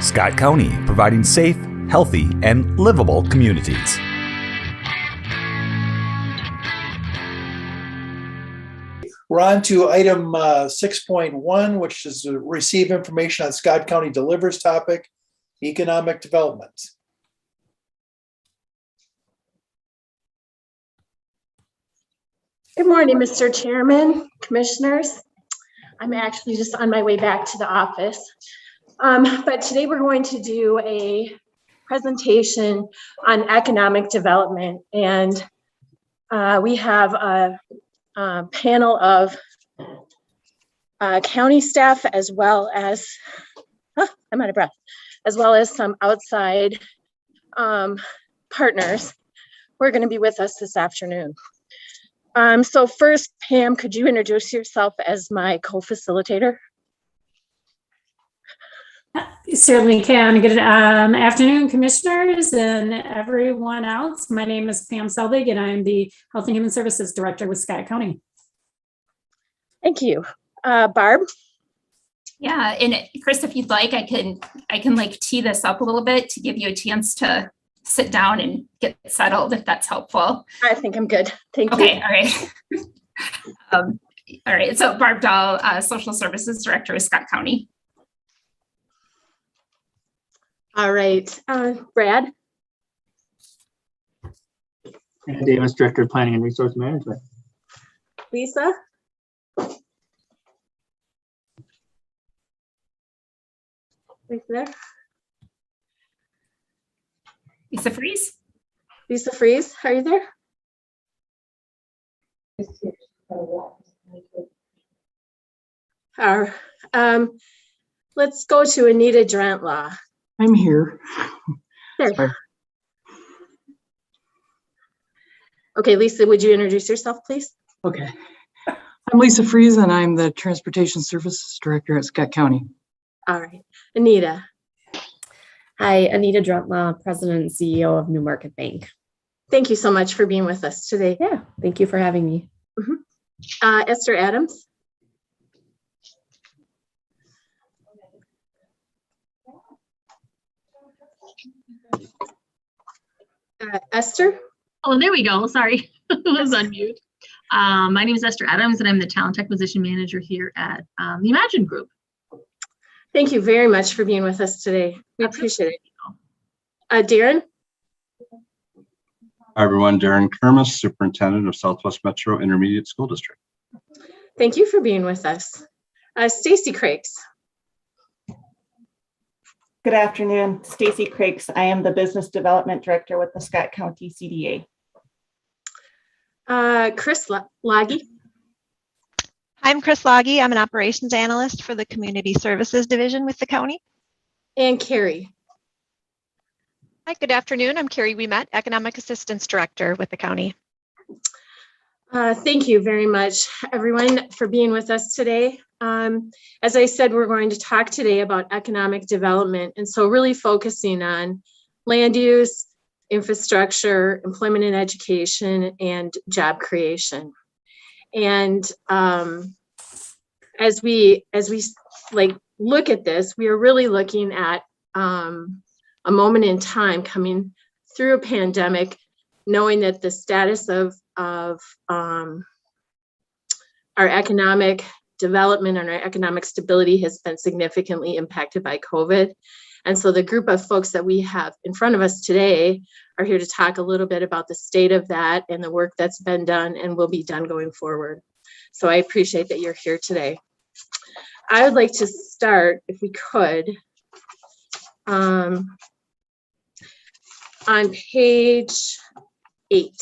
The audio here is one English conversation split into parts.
Scott County, providing safe, healthy, and livable communities. We're on to item 6.1, which is receive information on Scott County Delivers topic, economic development. Good morning, Mr. Chairman, Commissioners. I'm actually just on my way back to the office. But today we're going to do a presentation on economic development. And we have a panel of county staff as well as, I'm out of breath, as well as some outside partners who are going to be with us this afternoon. So first, Pam, could you introduce yourself as my co-facilitator? You certainly can. Good afternoon, commissioners and everyone else. My name is Pam Selvig, and I'm the Health and Human Services Director with Scott County. Thank you. Barb? Yeah, and Chris, if you'd like, I can like tee this up a little bit to give you a chance to sit down and get settled, if that's helpful. I think I'm good. Thank you. Okay, all right. All right, so Barb Dahl, Social Services Director with Scott County. All right, Brad? And Davis, Director of Planning and Resource Management. Lisa? Lisa there? Lisa Freeze? Lisa Freeze, are you there? Let's go to Anita Drentlaw. I'm here. There. Sorry. Okay, Lisa, would you introduce yourself, please? Okay. I'm Lisa Freeze, and I'm the Transportation Services Director at Scott County. All right, Anita. Hi, Anita Drentlaw, President and CEO of New Market Bank. Thank you so much for being with us today. Yeah, thank you for having me. Esther Adams. Esther? Oh, there we go. Sorry, I was on mute. My name is Esther Adams, and I'm the Talent Acquisition Manager here at the Imagine Group. Thank you very much for being with us today. We appreciate it. Darren? Hi, everyone. Darren Kermis, Superintendent of Southwest Metro Intermediate School District. Thank you for being with us. Stacy Crakes. Good afternoon, Stacy Crakes. I am the Business Development Director with the Scott County CDA. Chris Loggy. I'm Chris Loggy. I'm an Operations Analyst for the Community Services Division with the county. And Carrie. Hi, good afternoon. I'm Carrie Ouimet, Economic Assistance Director with the county. Thank you very much, everyone, for being with us today. As I said, we're going to talk today about economic development, and so really focusing on land use, infrastructure, employment and education, and job creation. And as we look at this, we are really looking at a moment in time coming through a pandemic, knowing that the status of our economic development and our economic stability has been significantly impacted by COVID. And so the group of folks that we have in front of us today are here to talk a little bit about the state of that and the work that's been done and will be done going forward. So I appreciate that you're here today. I would like to start, if we could, on page 8.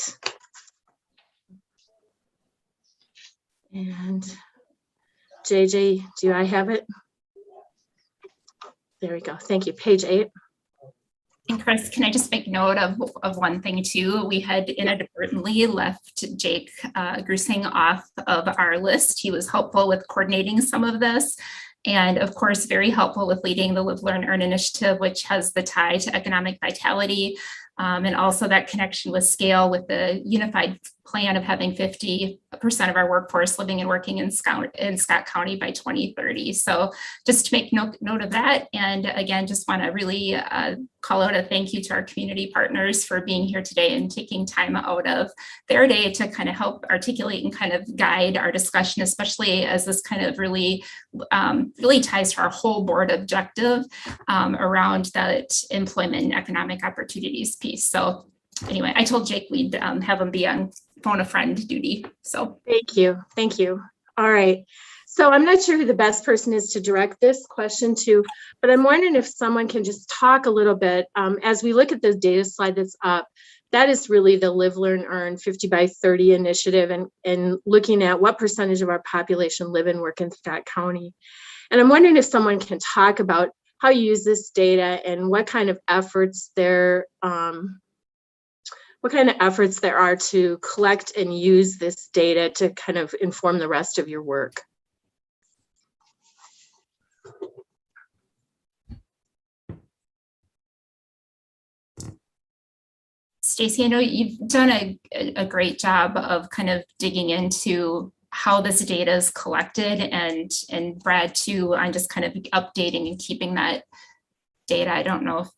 And JJ, do I have it? There we go. Thank you. Page 8. And Chris, can I just make note of one thing too? We had inadvertently left Jake Grusing off of our list. He was helpful with coordinating some of this. And of course, very helpful with leading the Live, Learn, Earn initiative, which has the tie to economic vitality. And also that connection with scale with the unified plan of having 50% of our workforce living and working in Scott County by 2030. So just to make note of that. And again, just want to really call out a thank you to our community partners for being here today and taking time out of their day to kind of help articulate and kind of guide our discussion, especially as this kind of really ties to our whole board objective around that employment and economic opportunities piece. So anyway, I told Jake we'd have him be on phone a friend duty. So thank you. All right. So I'm not sure who the best person is to direct this question to, but I'm wondering if someone can just talk a little bit as we look at the data slide that's up. That is really the Live, Learn, Earn 50 by 30 initiative and looking at what percentage of our population live and work in Scott County. And I'm wondering if someone can talk about how you use this data and what kind of efforts there are to collect and use this data to kind of inform the rest of your work. Stacy, I know you've done a great job of kind of digging into how this data is collected, and Brad too, on just kind of updating and keeping that data. I don't know if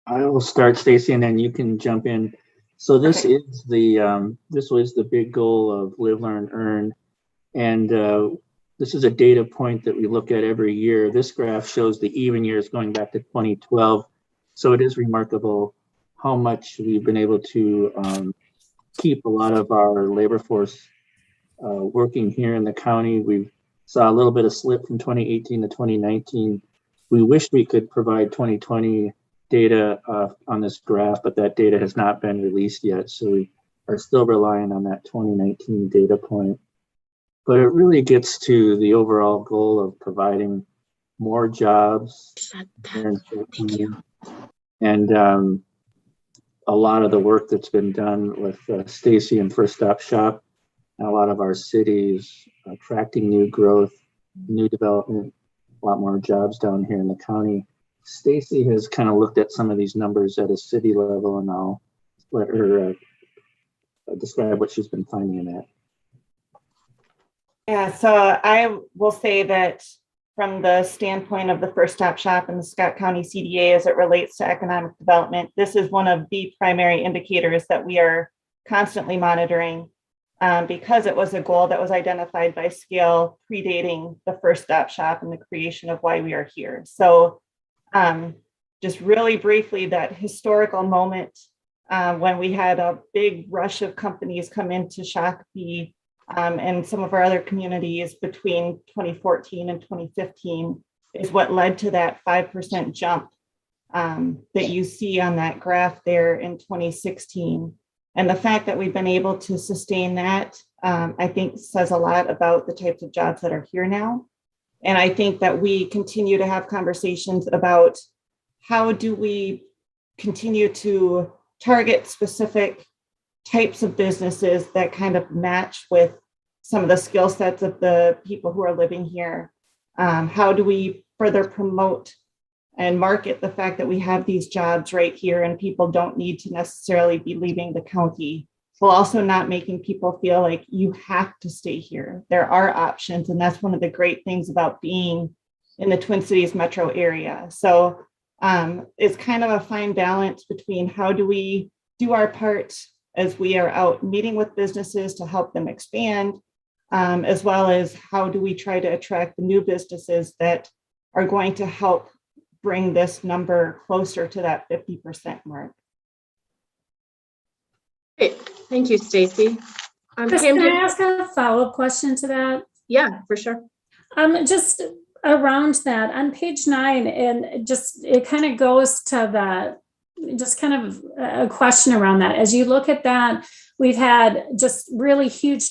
I will start, Stacy, and then you can jump in. So this is the this was the big goal of Live, Learn, Earn, and this is a data point that we look at every year. This graph shows the even years going back to 2012. So it is remarkable how much we've been able to keep a lot of our labor force working here in the county. We saw a little bit of slip from 2018 to 2019. We wish we could provide 2020 data on this graph, but that data has not been released yet. So we are still relying on that 2019 data point. But it really gets to the overall goal of providing more jobs here in Scott County. And a lot of the work that's been done with Stacy and First Stop Shop, and a lot of our cities attracting new growth, new development, a lot more jobs down here in the county. Stacy has kind of looked at some of these numbers at a city level, and I'll let her describe what she's been finding in that. Yeah, so I will say that from the standpoint of the First Stop Shop and the Scott County CDA as it relates to economic development, this is one of the primary indicators that we are constantly monitoring because it was a goal that was identified by scale predating the First Stop Shop and the creation of why we are here. So just really briefly, that historical moment when we had a big rush of companies come into Shakopee and some of our other communities between 2014 and 2015 is what led to that 5% jump that you see on that graph there in 2016. And the fact that we've been able to sustain that, I think says a lot about the types of jobs that are here now. And I think that we continue to have conversations about how do we continue to target specific types of businesses that kind of match with some of the skill sets of the people who are living here. How do we further promote and market the fact that we have these jobs right here and people don't need to necessarily be leaving the county, while also not making people feel like you have to stay here. There are options, and that's one of the great things about being in the Twin Cities metro area. So it's kind of a fine balance between how do we do our part as we are out meeting with businesses to help them expand, as well as how do we try to attract the new businesses that are going to help bring this number closer to that 50% mark. Great, thank you, Stacy. Chris, can I ask a follow-up question to that? Yeah, for sure. Just around that on page 9, and just it kind of goes to that, just kind of a question around that. As you look at that, we've had just really huge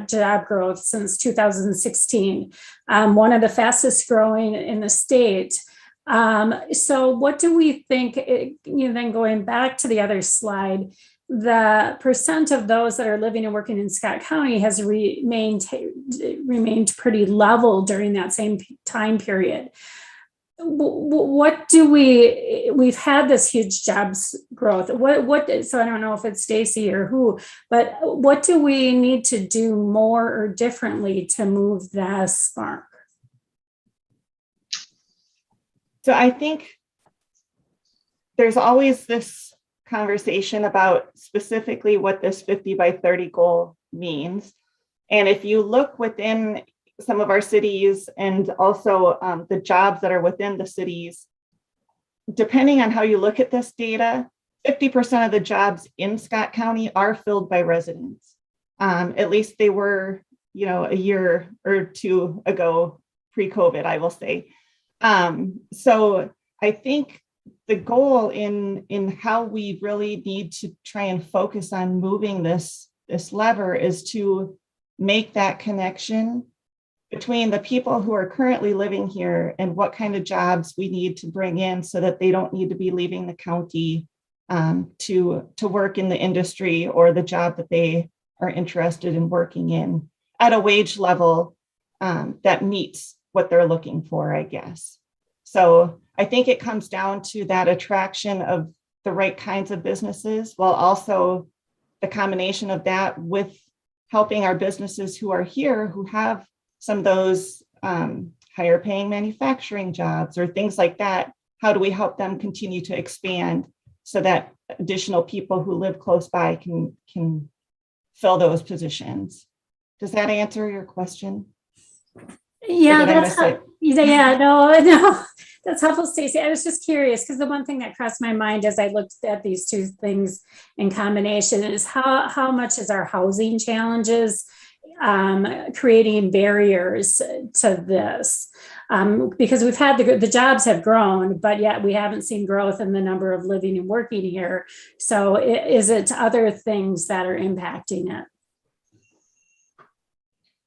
job growth since 2016, one of the fastest growing in the state. So what do we think, then going back to the other slide, the percent of those that are living and working in Scott County has remained pretty level during that same time period. what do we've had this huge jobs growth. So I don't know if it's Stacy or who, but what do we need to do more or differently to move that spark? So I think there's always this conversation about specifically what this 50 by 30 goal means. And if you look within some of our cities and also the jobs that are within the cities, depending on how you look at this data, 50% of the jobs in Scott County are filled by residents. At least they were, a year or two ago, pre-COVID, I will say. So I think the goal in how we really need to try and focus on moving this lever is to make that connection between the people who are currently living here and what kind of jobs we need to bring in so that they don't need to be leaving the county to work in the industry or the job that they are interested in working in at a wage level that meets what they're looking for, I guess. So I think it comes down to that attraction of the right kinds of businesses, while also the combination of that with helping our businesses who are here, who have some of those higher paying manufacturing jobs or things like that. How do we help them continue to expand so that additional people who live close by can fill those positions? Does that answer your question? Yeah, no, that's helpful, Stacy. I was just curious because the one thing that crossed my mind as I looked at these two things in combination is how much is our housing challenges creating barriers to this, because we've had the jobs have grown, but yet we haven't seen growth in the number of living and working here. So is it other things that are impacting it?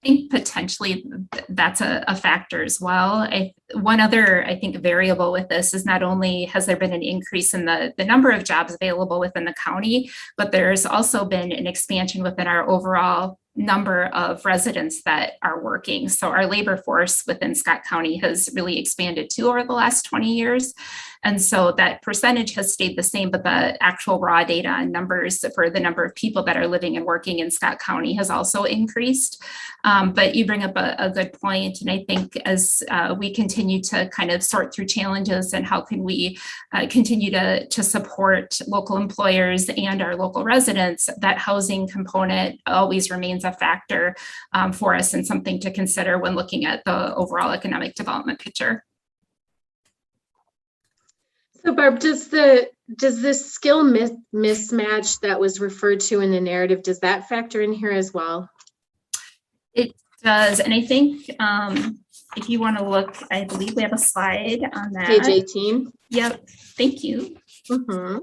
I think potentially that's a factor as well. One other, I think, variable with this is not only has there been an increase in the number of jobs available within the county, but there's also been an expansion within our overall number of residents that are working. So our labor force within Scott County has really expanded too over the last 20 years. And so that percentage has stayed the same, but the actual raw data and numbers for the number of people that are living and working in Scott County has also increased. But you bring up a good point. And I think as we continue to kind of sort through challenges and how can we continue to support local employers and our local residents, that housing component always remains a factor for us and something to consider when looking at the overall economic development picture. So Barb, does this skill mismatch that was referred to in the narrative, does that factor in here as well? It does. And I think if you want to look, I believe we have a slide on that. Page 18. Yep. Thank you. Mm-hmm.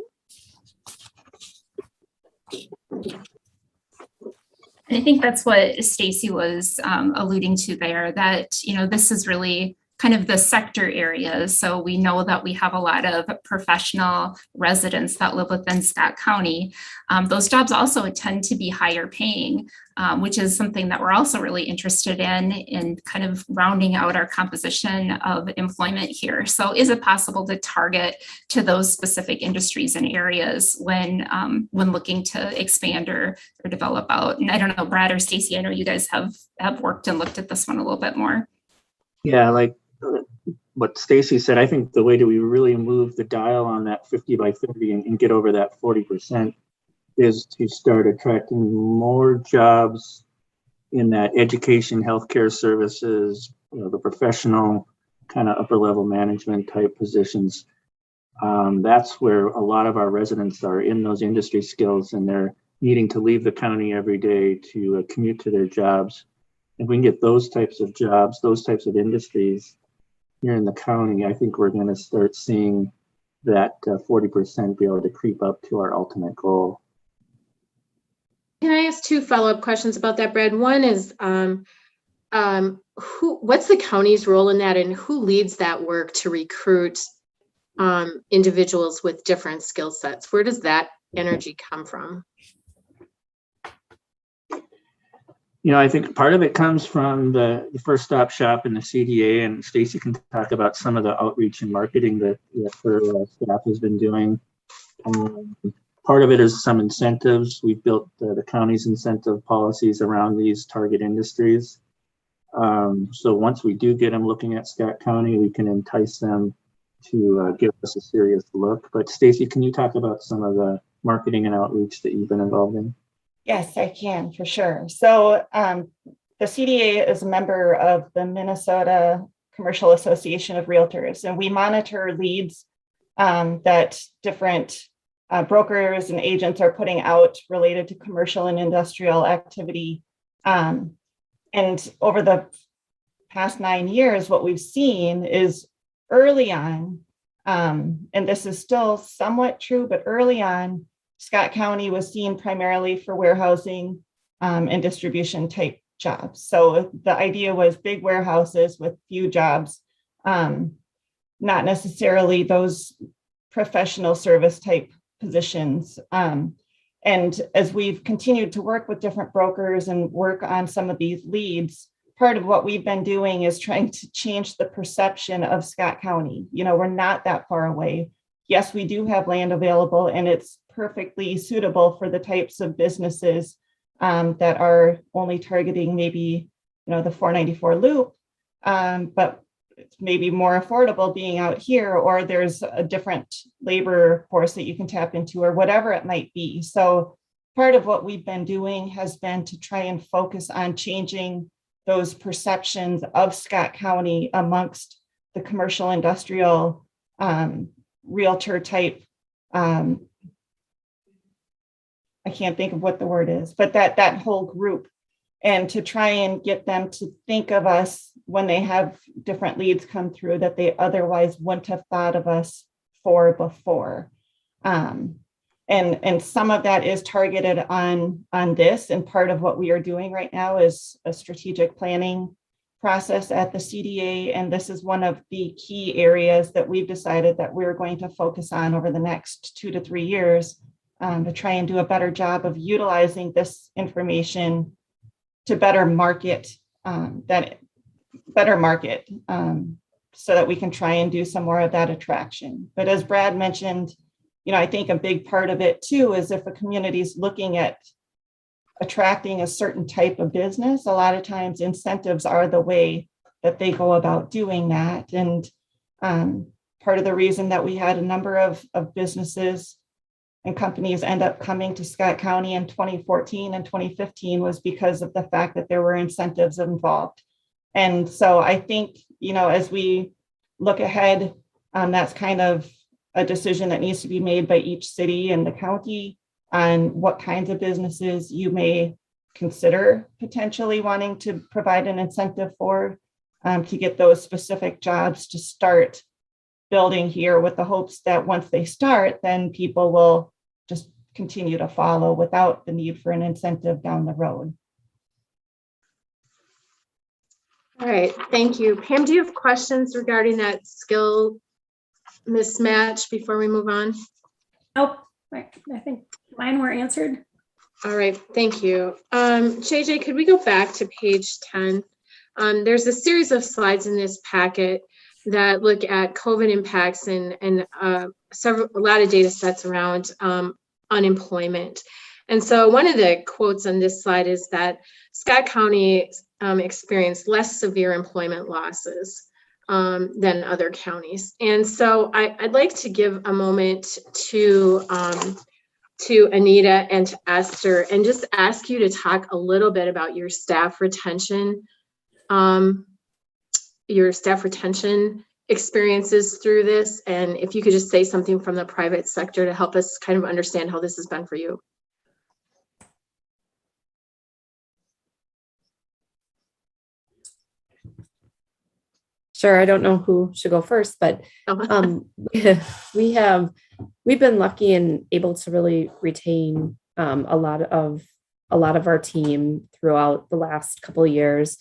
And I think that's what Stacy was alluding to there, that, this is really kind of the sector areas. So we know that we have a lot of professional residents that live within Scott County. Those jobs also tend to be higher paying, which is something that we're also really interested in kind of rounding out our composition of employment here. So is it possible to target to those specific industries and areas when looking to expand or develop out? And I don't know, Brad or Stacy, I know you guys have worked and looked at this one a little bit more. Yeah, like what Stacy said, I think the way that we really move the dial on that 50 by 30 and get over that 40% is to start attracting more jobs in that education, healthcare services, the professional kind of upper level management type positions. That's where a lot of our residents are in those industry skills, and they're needing to leave the county every day to commute to their jobs. If we can get those types of jobs, those types of industries here in the county, I think we're going to start seeing that 40% be able to creep up to our ultimate goal. Can I ask two follow-up questions about that, Brad? One is, what's the county's role in that, and who leads that work to recruit individuals with different skill sets? Where does that energy come from? I think part of it comes from the First Stop Shop and the CDA, and Stacy can talk about some of the outreach and marketing that her staff has been doing. Part of it is some incentives. We've built the county's incentive policies around these target industries. So once we do get them looking at Scott County, we can entice them to give us a serious look. But Stacy, can you talk about some of the marketing and outreach that you've been involved in? Yes, I can, for sure. So the CDA is a member of the Minnesota Commercial Association of Realtors, and we monitor leads that different brokers and agents are putting out related to commercial and industrial activity. And over the past 9 years, what we've seen is early on, and this is still somewhat true, but early on, Scott County was seen primarily for warehousing and distribution type jobs. So the idea was big warehouses with few jobs, not necessarily those professional service type positions. And as we've continued to work with different brokers and work on some of these leads, part of what we've been doing is trying to change the perception of Scott County. We're not that far away. Yes, we do have land available, and it's perfectly suitable for the types of businesses that are only targeting maybe, the 494 loop, but it's maybe more affordable being out here, or there's a different labor force that you can tap into, or whatever it might be. So part of what we've been doing has been to try and focus on changing those perceptions of Scott County amongst the commercial industrial realtor type. I can't think of what the word is, but that whole group, and to try and get them to think of us when they have different leads come through that they otherwise wouldn't have thought of us for before. And some of that is targeted on this, and part of what we are doing right now is a strategic planning process at the CDA, and this is one of the key areas that we've decided that we're going to focus on over the next 2 to 3 years, to try and do a better job of utilizing this information to better market so that we can try and do some more of that attraction. But as Brad mentioned, I think a big part of it too is if a community is looking at attracting a certain type of business, a lot of times incentives are the way that they go about doing that. And part of the reason that we had a number of businesses and companies end up coming to Scott County in 2014 and 2015 was because of the fact that there were incentives involved. And so I think, as we look ahead, that's kind of a decision that needs to be made by each city and the county on what kinds of businesses you may consider potentially wanting to provide an incentive for, to get those specific jobs to start building here, with the hopes that once they start, then people will just continue to follow without the need for an incentive down the road. All right, thank you. Pam, do you have questions regarding that skill mismatch before we move on? Nope, I think mine were answered. All right, thank you. JJ, could we go back to page 10? There's a series of slides in this packet that look at COVID impacts and a lot of data sets around unemployment. And so one of the quotes on this slide is that Scott County experienced less severe employment losses than other counties. And so I'd like to give a moment to Anita and to Esther and just ask you to talk a little bit about your staff retention experiences through this. And if you could just say something from the private sector to help us kind of understand how this has been for you. Sure. I don't know who should go first, but we've been lucky and able to really retain a lot of our team throughout the last couple of years.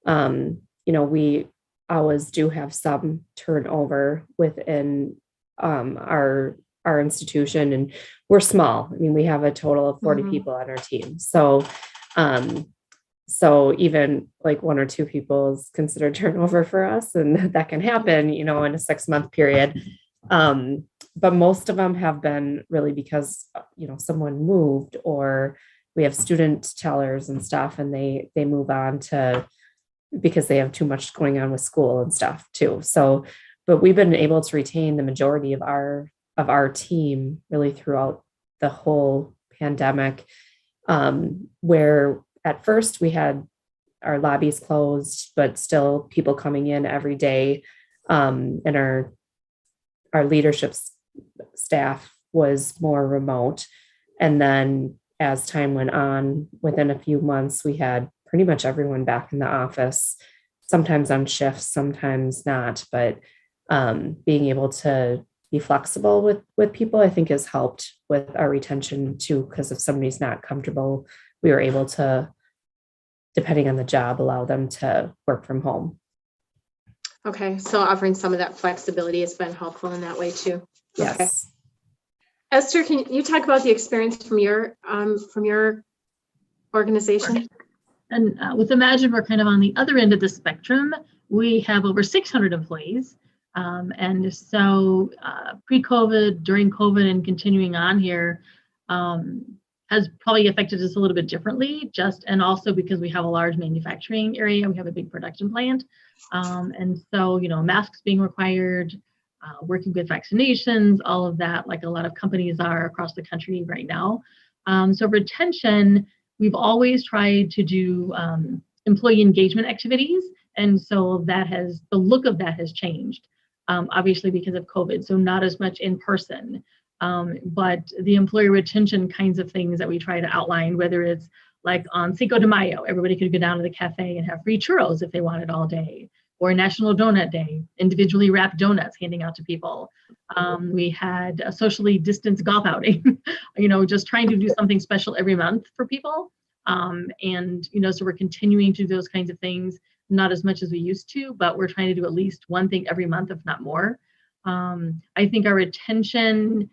We always do have some turnover within our institution, and we're small. I mean, we have a total of 40 people on our team. So So even like 1 or 2 people is considered turnover for us, and that can happen, in a 6-month period. But most of them have been really because, someone moved, or we have student tellers and stuff, and they move on because they have too much going on with school and stuff too. So, but we've been able to retain the majority of our team really throughout the whole pandemic, where at first we had our lobbies closed, but still people coming in every day. And our leadership staff was more remote. And then as time went on, within a few months, we had pretty much everyone back in the office, sometimes on shifts, sometimes not. But being able to be flexible with people, I think, has helped with our retention too, because if somebody's not comfortable, we were able to, depending on the job, allow them to work from home. Okay, so offering some of that flexibility has been helpful in that way too. Yes. Okay. Esther, can you talk about the experience from your organization? And with Imagine, we're kind of on the other end of the spectrum. We have over 600 employees. And so pre-COVID, during COVID, and continuing on here has probably affected us a little bit differently, and also because we have a large manufacturing area, we have a big production plant. And so, masks being required, working with vaccinations, all of that, like a lot of companies are across the country right now. So retention, we've always tried to do employee engagement activities. And so the look of that has changed, obviously because of COVID. So not as much in person, but the employee retention kinds of things that we try to outline, whether it's like on Cinco de Mayo, everybody could go down to the cafe and have free churros if they wanted all day, or National Donut Day, individually wrapped donuts handing out to people. We had a socially distanced golf outing, just trying to do something special every month for people. And, so we're continuing to do those kinds of things, not as much as we used to, but we're trying to do at least one thing every month, if not more. I think our retention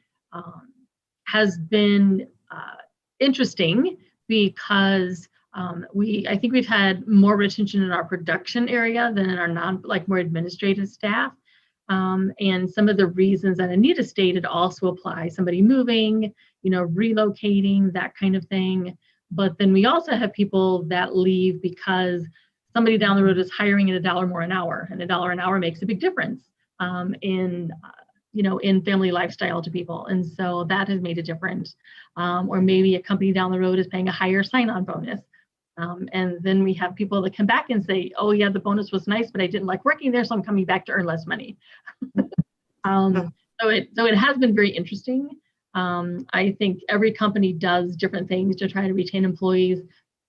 has been interesting because I think we've had more retention in our production area than in our more administrative staff. And some of the reasons that Anita stated also apply, somebody moving, relocating, that kind of thing. But then we also have people that leave because somebody down the road is hiring at $1 more an hour, and $1 an hour makes a big difference in family lifestyle to people. And so that has made a difference. Or maybe a company down the road is paying a higher sign-on bonus. And then we have people that come back and say, oh yeah, the bonus was nice, but I didn't like working there, so I'm coming back to earn less money. So it has been very interesting. I think every company does different things to try to retain employees.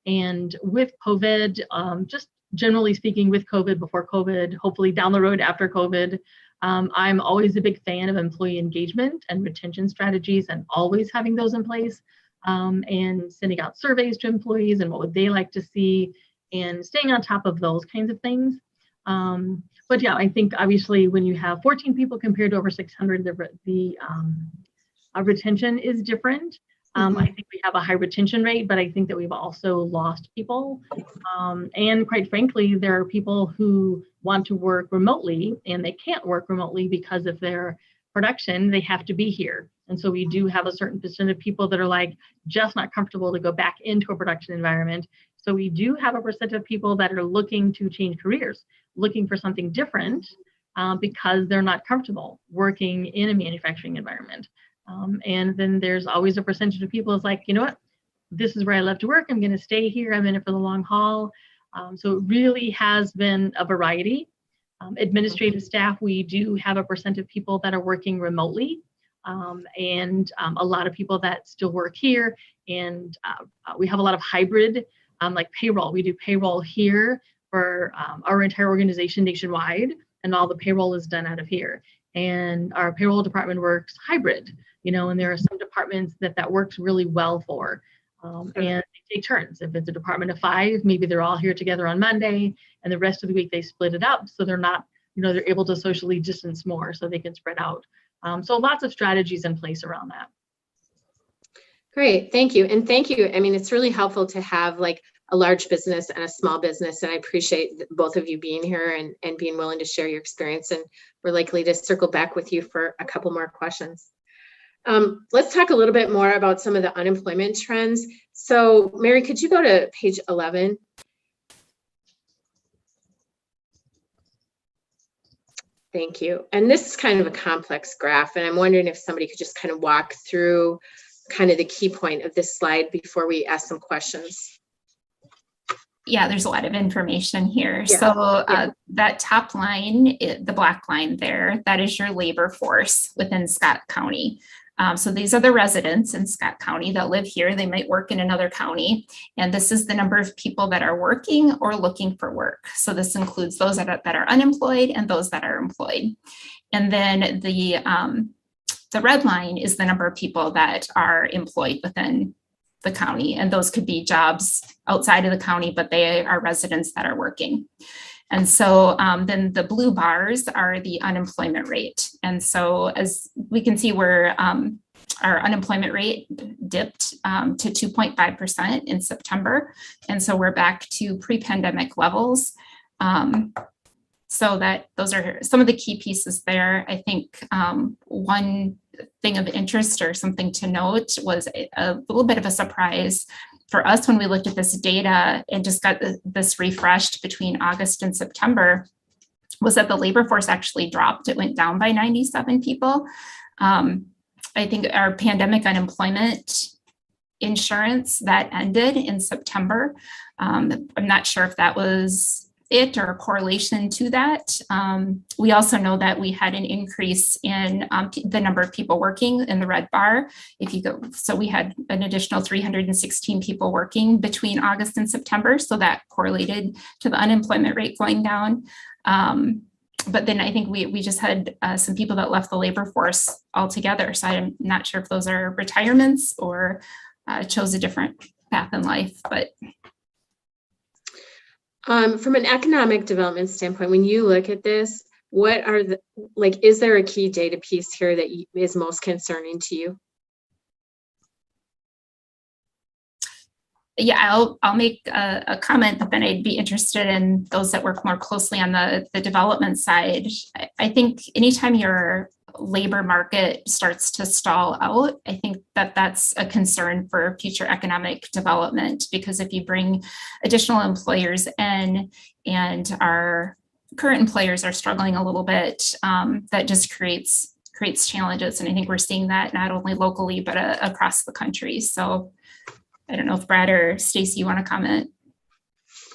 And with COVID, just generally speaking, with COVID, before COVID, hopefully down the road after COVID, I'm always a big fan of employee engagement and retention strategies, and always having those in place, and sending out surveys to employees and what would they like to see, and staying on top of those kinds of things. But yeah, I think obviously when you have 14 people compared to over 600, the retention is different. I think we have a high retention rate, but I think that we've also lost people. And quite frankly, there are people who want to work remotely and they can't work remotely because of their production, they have to be here. And so we do have a certain percent of people that are just not comfortable to go back into a production environment. So we do have a percent of people that are looking to change careers, looking for something different because they're not comfortable working in a manufacturing environment. And then there's always a percentage of people that's you know what, this is where I love to work. I'm going to stay here. I'm in it for the long haul. So it really has been a variety. Administrative staff, we do have a percent of people that are working remotely, and a lot of people that still work here. And we have a lot of hybrid, like payroll. We do payroll here for our entire organization nationwide, and all the payroll is done out of here. And our payroll department works hybrid, and there are some departments that works really well for. And they take turns. If it's a department of 5, maybe they're all here together on Monday, and the rest of the week they split it up. So they're not, they're able to socially distance more so they can spread out. So lots of strategies in place around that. Great, thank you. And thank you. I mean, it's really helpful to have a large business and a small business. And I appreciate both of you being here and being willing to share your experience. And we're likely to circle back with you for a couple more questions. Let's talk a little bit more about some of the unemployment trends. So Mary, could you go to page 11? Thank you. And this is kind of a complex graph, and I'm wondering if somebody could just kind of walk through kind of the key point of this slide before we ask some questions. Yeah, there's a lot of information here. Yeah. So that top line, the black line there, that is your labor force within Scott County. So these are the residents in Scott County that live here. They might work in another county. And this is the number of people that are working or looking for work. So this includes those that are unemployed and those that are employed. And then the red line is the number of people that are employed within the county. And those could be jobs outside of the county, but they are residents that are working. And so then the blue bars are the unemployment rate. And so as we can see, our unemployment rate dipped to 2.5% in September. And so we're back to pre-pandemic levels. So that those are some of the key pieces there. I think one thing of interest or something to note was a little bit of a surprise for us when we looked at this data and just got this refreshed between August and September, was that the labor force actually dropped. It went down by 97 people. I think our pandemic unemployment insurance that ended in September. I'm not sure if that was it or a correlation to that. We also know that we had an increase in the number of people working in the red bar. If you go, so we had an additional 316 people working between August and September. So that correlated to the unemployment rate going down. But then I think we just had some people that left the labor force altogether. So I'm not sure if those are retirements or chose a different path in life, but. From an economic development standpoint, when you look at this, what are is there a key data piece here that is most concerning to you? Yeah, I'll make a comment, but then I'd be interested in those that work more closely on the development side. I think anytime your labor market starts to stall out, I think that's a concern for future economic development, because if you bring additional employers in and our current employers are struggling a little bit, that just creates challenges. And I think we're seeing that not only locally, but across the country. So I don't know if Brad or Stacy, you want to comment?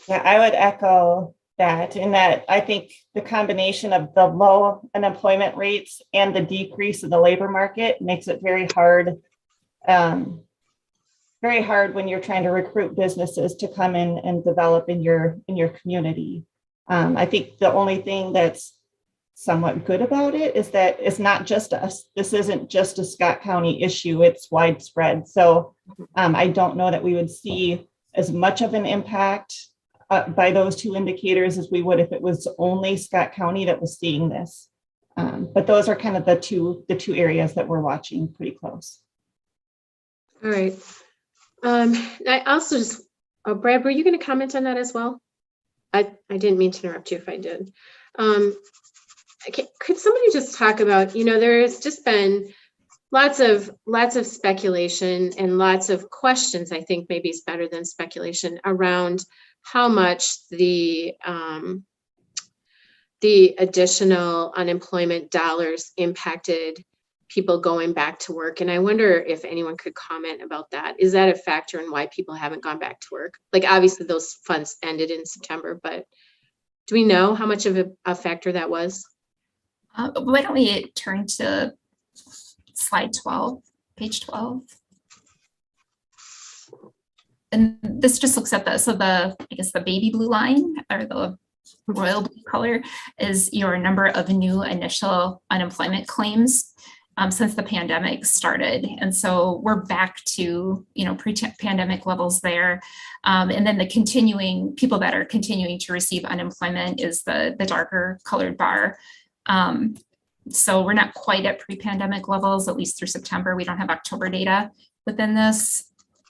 Yeah, I would echo that, in that I think the combination of the low unemployment rates and the decrease in the labor market makes it very hard when you're trying to recruit businesses to come in and develop in your community. I think the only thing that's somewhat good about it is that it's not just us. This isn't just a Scott County issue, it's widespread. So I don't know that we would see as much of an impact by those two indicators as we would if it was only Scott County that was seeing this. But those are kind of the two areas that we're watching pretty close. All right. I also just, Brad, were you going to comment on that as well? I didn't mean to interrupt you if I did. Could somebody just talk about, there has just been lots of speculation and lots of questions, I think maybe it's better than speculation, around how much the additional unemployment dollars impacted people going back to work. And I wonder if anyone could comment about that. Is that a factor in why people haven't gone back to work? Like, obviously those funds ended in September, but do we know how much of a factor that was? Why don't we turn to slide 12, page 12. And this just looks at I guess the baby blue line, or the royal blue color, is your number of new initial unemployment claims since the pandemic started. And so we're back to, pre-pandemic levels there. And then the people that are continuing to receive unemployment is the darker colored bar. So we're not quite at pre-pandemic levels, at least through September. We don't have October data within this.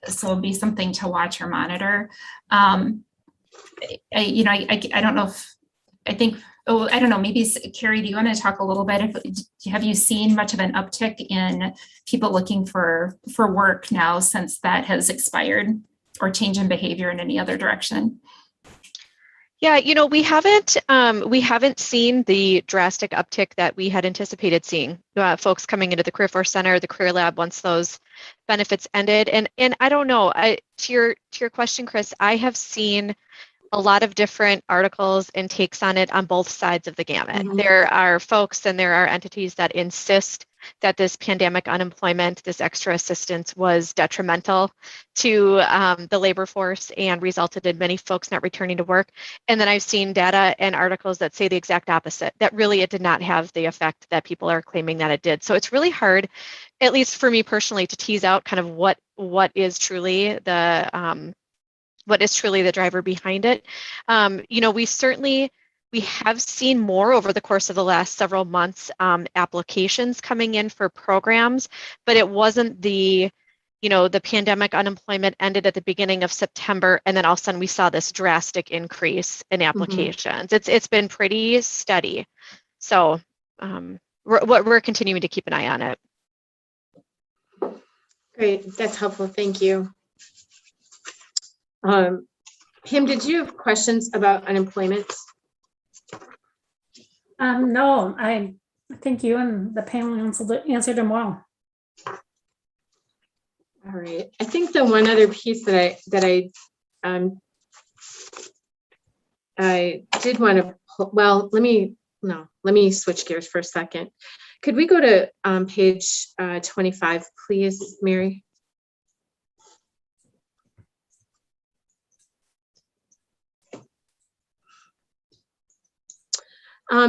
So it'll be something to watch or monitor. I don't know if, I think, oh, I don't know, maybe Carrie, do you want to talk a little bit? Have you seen much of an uptick in people looking for work now since that has expired, or change in behavior in any other direction? Yeah, we haven't seen the drastic uptick that we had anticipated seeing. Folks coming into the Career Force Center, the Career Lab, once those benefits ended. And I don't know. To your question, Chris, I have seen a lot of different articles and takes on it on both sides of the gamut. Mhm. There are folks and there are entities that insist that this pandemic unemployment, this extra assistance, was detrimental to the labor force and resulted in many folks not returning to work. And then I've seen data and articles that say the exact opposite, that really it did not have the effect that people are claiming that it did. So it's really hard, at least for me personally, to tease out kind of what is truly the driver behind it. We have seen more over the course of the last several months, applications coming in for programs, but it wasn't the pandemic unemployment ended at the beginning of September, and then all of a sudden we saw this drastic increase in applications. It's been pretty steady. So we're continuing to keep an eye on it. Great, that's helpful, thank you. Kim, did you have questions about unemployment? No, I think you and the panel answered them well. All right, I think the one other piece that I did want to, well, let me switch gears for a second. Could we go to page 25, please, Mary?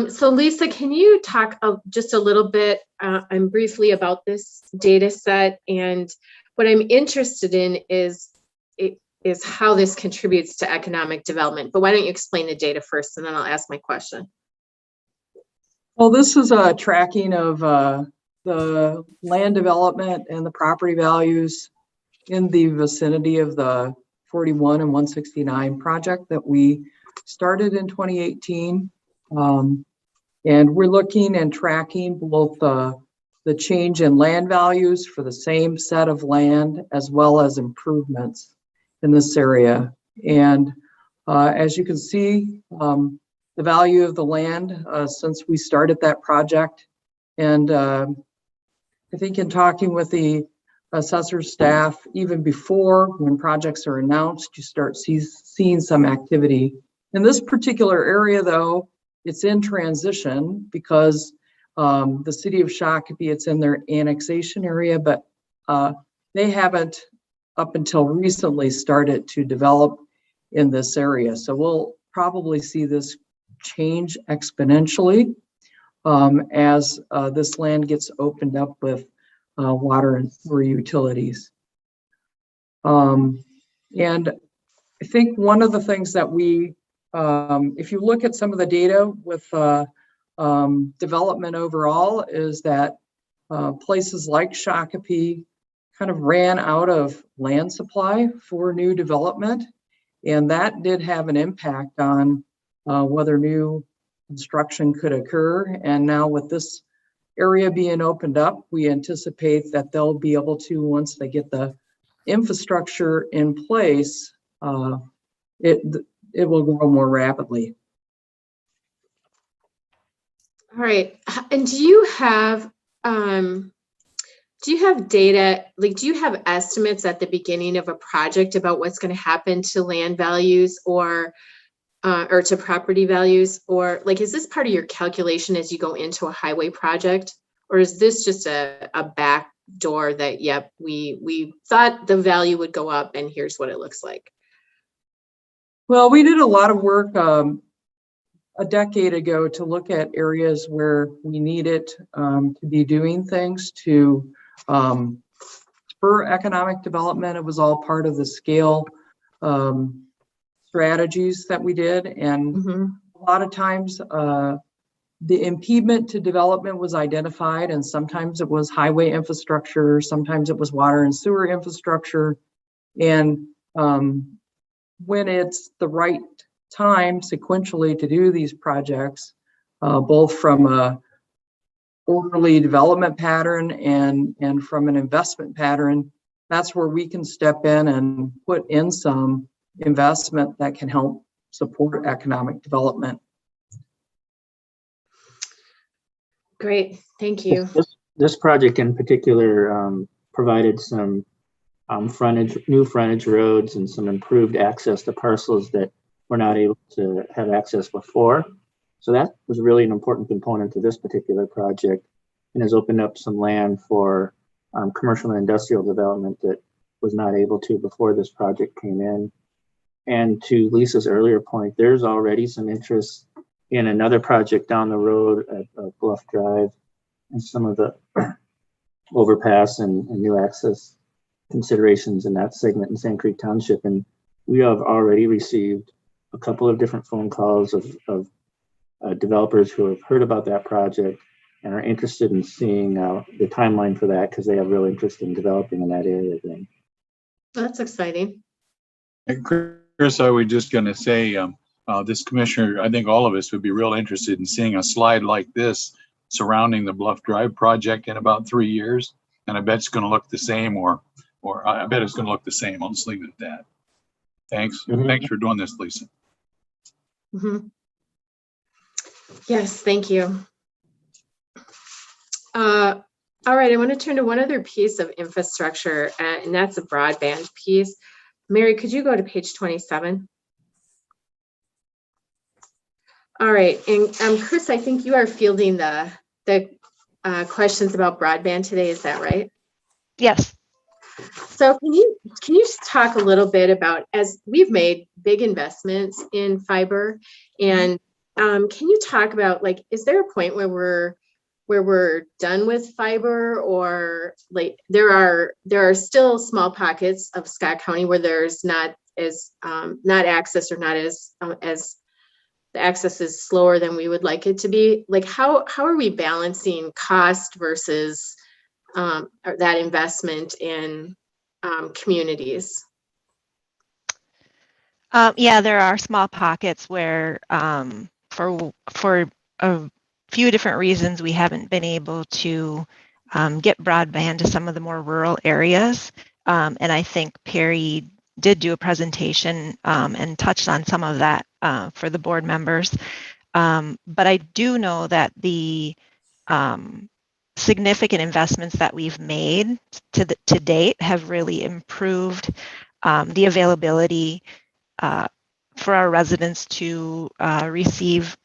So Lisa, can you talk just a little bit and briefly about this data set? And what I'm interested in is how this contributes to economic development. But why don't you explain the data first, and then I'll ask my question. Well, this is a tracking of the land development and the property values in the vicinity of the 41 and 169 project that we started in 2018. And we're looking and tracking both the change in land values for the same set of land as well as improvements in this area. And as you can see, the value of the land since we started that project. And I think in talking with the assessor staff, even before when projects are announced, you start seeing some activity. In this particular area though, it's in transition because the city of Shakopee, it's in their annexation area, but they haven't up until recently started to develop in this area. So we'll probably see this change exponentially as this land gets opened up with water and sewer utilities. And I think one of the things that we if you look at some of the data with development overall, is that places like Shakopee kind of ran out of land supply for new development. And that did have an impact on whether new construction could occur. And now with this area being opened up, we anticipate that they'll be able to, once they get the infrastructure in place, it will grow more rapidly. All right, and do you have data, like do you have estimates at the beginning of a project about what's going to happen to land values or to property values? Or like, is this part of your calculation as you go into a highway project? Or is this just a back door that, yep, we thought the value would go up and here's what it looks like? Well, we did a lot of work a decade ago to look at areas where we needed to be doing things to spur economic development. It was all part of the scale strategies that we did. And a lot of times the impediment to development was identified, and sometimes it was highway infrastructure, sometimes it was water and sewer infrastructure. And when it's the right time sequentially to do these projects, both from a orderly development pattern and from an investment pattern, that's where we can step in and put in some investment that can help support economic development. Great, thank you. This project in particular provided some new frontage roads and some improved access to parcels that were not able to have access before. So that was really an important component to this particular project, and has opened up some land for commercial and industrial development that was not able to before this project came in. And to Lisa's earlier point, there's already some interest in another project down the road at Bluff Drive, and some of the overpass and new access considerations in that segment in Sand Creek Township. And we have already received a couple of different phone calls of developers who have heard about that project and are interested in seeing the timeline for that, because they have real interest in developing in that area then. That's exciting. And Chris, I was just going to say, this commissioner, I think all of us would be real interested in seeing a slide like this surrounding the Bluff Drive project in about 3 years. And I bet it's going to look the same, or I bet it's going to look the same. I'll just leave it at that. Thanks. Mm-hmm. Thanks for doing this, Lisa. Mm-hmm. Yes, thank you. All right, I want to turn to one other piece of infrastructure, and that's a broadband piece. Mary, could you go to page 27? All right, and Chris, I think you are fielding the questions about broadband today. Is that right? Yes. So can you just talk a little bit about, as we've made big investments in fiber, and can you talk about, like, is there a point where we're done with fiber, or like there are still small pockets of Scott County where there's not access, or not as the access is slower than we would like it to be? Like, how are we balancing cost versus that investment in communities? Yeah, there are small pockets where for a few different reasons we haven't been able to get broadband to some of the more rural areas. And I think Perry did do a presentation and touched on some of that for the board members. But I do know that the significant investments that we've made to date have really improved the availability for our residents to receive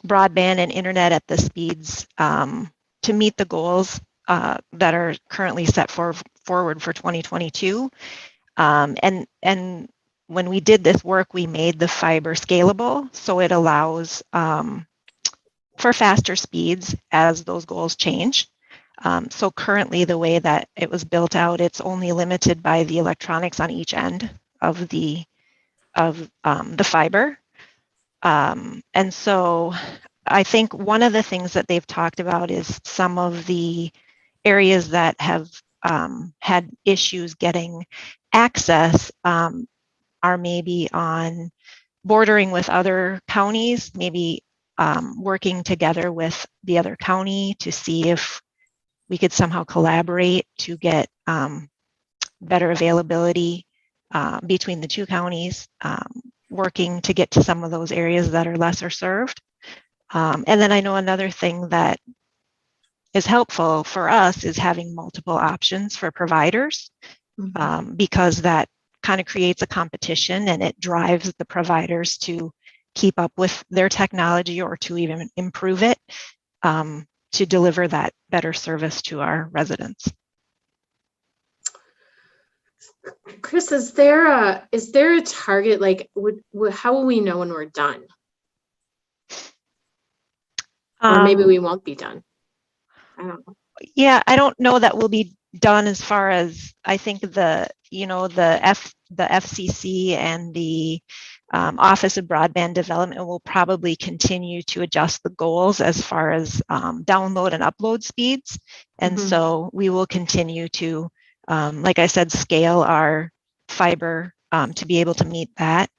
broadband and internet at the speeds to meet the goals that are currently set forward for 2022. And when we did this work, we made the fiber scalable, so it allows for faster speeds as those goals change. So currently, the way that it was built out, it's only limited by the electronics on each end of the fiber. And so I think one of the things that they've talked about is some of the areas that have had issues getting access are maybe on bordering with other counties, maybe working together with the other county to see if we could somehow collaborate to get better availability between the two counties, working to get to some of those areas that are lesser served. And then I know another thing that is helpful for us is having multiple options for providers, because that kind of creates a competition and it drives the providers to keep up with their technology or to even improve it to deliver that better service to our residents. Chris, is there a target? Like, how will we know when we're done? Or maybe we won't be done. I don't know. Yeah, I don't know that we'll be done, as far as I think the FCC and the Office of Broadband Development will probably continue to adjust the goals as far as download and upload speeds. And so we will continue to, like I said, scale our fiber to be able to meet that.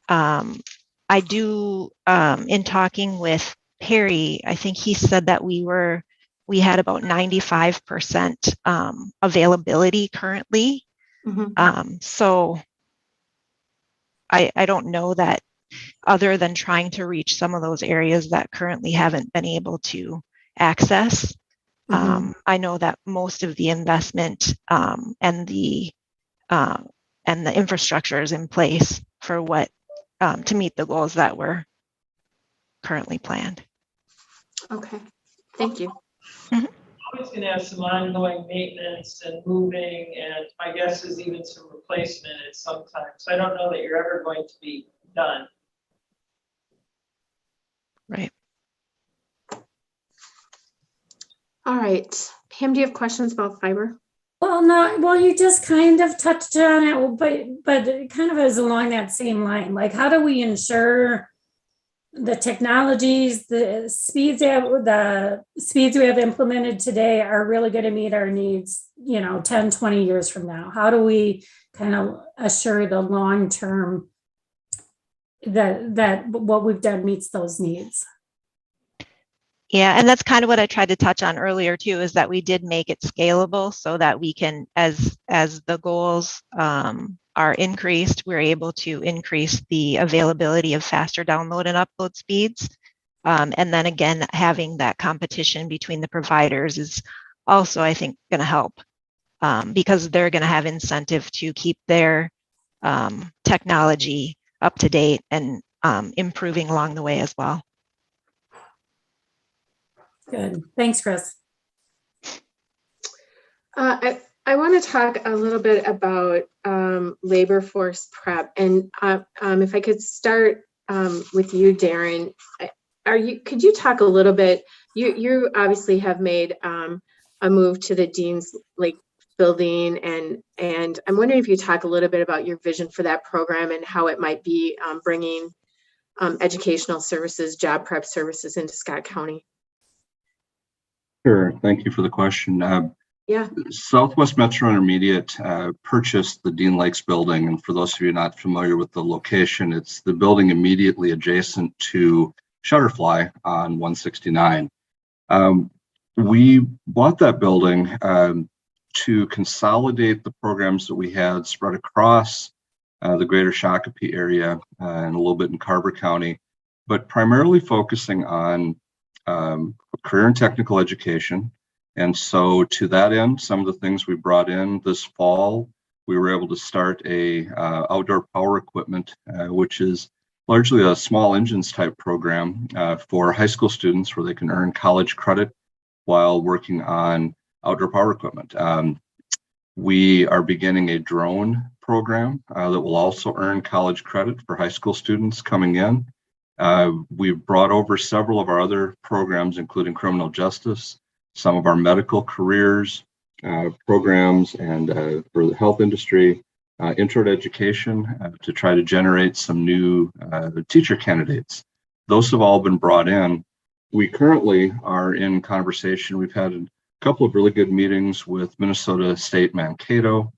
I do, in talking with Perry, I think he said that we had about 95% availability currently. So I don't know that, other than trying to reach some of those areas that currently haven't been able to access. I know that most of the investment and the infrastructure is in place for what to meet the goals that were currently planned. Okay, thank you. Always going to have some ongoing maintenance and moving, and my guess is even some replacement at some time. So I don't know that you're ever going to be done. Right. All right, Pam, do you have questions about fiber? Well, no, well, you just kind of touched on it, but it kind of is along that same line. Like, how do we ensure the technologies, the speeds we have implemented today are really going to meet our needs, 10, 20 years from now? How do we kind of assure the long term that what we've done meets those needs? Yeah, and that's kind of what I tried to touch on earlier too, is that we did make it scalable so that we can, as the goals are increased, we're able to increase the availability of faster download and upload speeds. And then again, having that competition between the providers is also, I think, going to help because they're going to have incentive to keep their technology up to date and improving along the way as well. Good. Thanks, Chris. I want to talk a little bit about labor force prep, and if I could start with you, Darren. Could you talk a little bit? You obviously have made a move to the Dean's Lake building, and I'm wondering if you talk a little bit about your vision for that program and how it might be bringing educational services, job prep services into Scott County. Sure. Thank you for the question. Yeah. Southwest Metro Intermediate purchased the Dean Lakes building. And for those of you not familiar with the location, it's the building immediately adjacent to Shutterfly on 169. We bought that building to consolidate the programs that we had spread across the greater Shakopee area and a little bit in Carver County, but primarily focusing on career and technical education. And so to that end, some of the things we brought in this fall, we were able to start a outdoor power equipment, which is largely a small engines type program for high school students where they can earn college credit while working on outdoor power equipment. We are beginning a drone program that will also earn college credit for high school students coming in. We've brought over several of our other programs, including criminal justice, some of our medical careers programs, and for the health industry, intro to education to try to generate some new teacher candidates. Those have all been brought in. We currently are in conversation. We've had a couple of really good meetings with Minnesota State Mankato,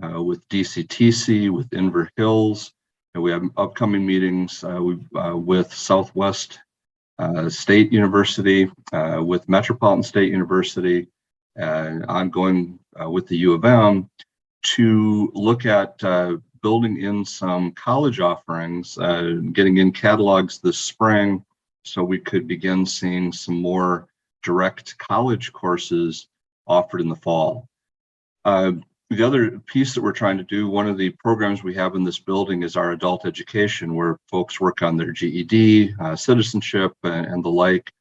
with DCTC, with Inver Hills. And we have upcoming meetings with Southwest State University, with Metropolitan State University, and ongoing with the U of M to look at building in some college offerings, getting in catalogs this spring so we could begin seeing some more direct college courses offered in the fall. The other piece that we're trying to do, one of the programs we have in this building is our adult education, where folks work on their GED, citizenship, and the like.